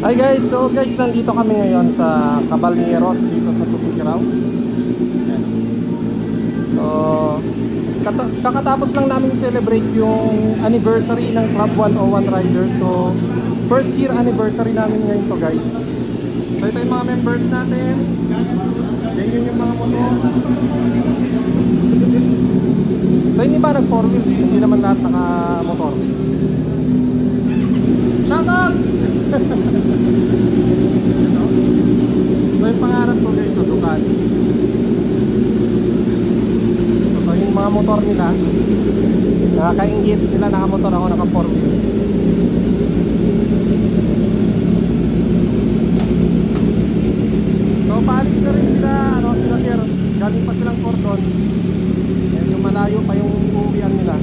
Hi guys, so guys, nandito kami ngayon sa Caballeros dito sa Tuguegarao. So, kakatapos lang namin celebrate yung anniversary ng Club 101 Riders. So, first year anniversary namin ngayon to guys. So, ito yung mga members natin. Yan yung mga motor. So, hindi ba nag 4 wheels? Hindi naman lahat naka-motor. Shout out! So yung pangarap ko guys, so Ducati. So yung mga motor nila, nakakaingit sila, nakamotor, ako naka 4 wheels. So paalis na rin sila, sila sir, galing pa silang Cordon. Yan yung malayo pa yung uuwian nila.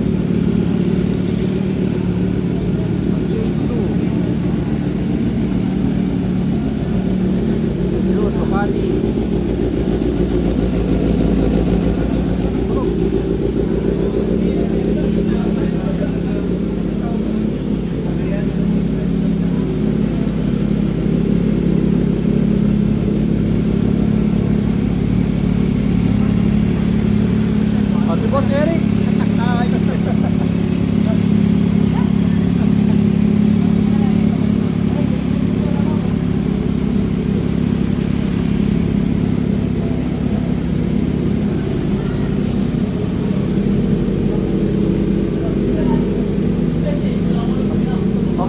Si Boss Eric.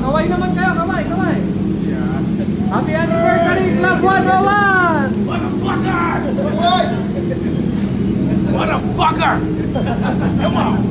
Kaway naman kayo, kaway. Yeah. Happy anniversary Club 101! What a fucker! What a fucker! Come on!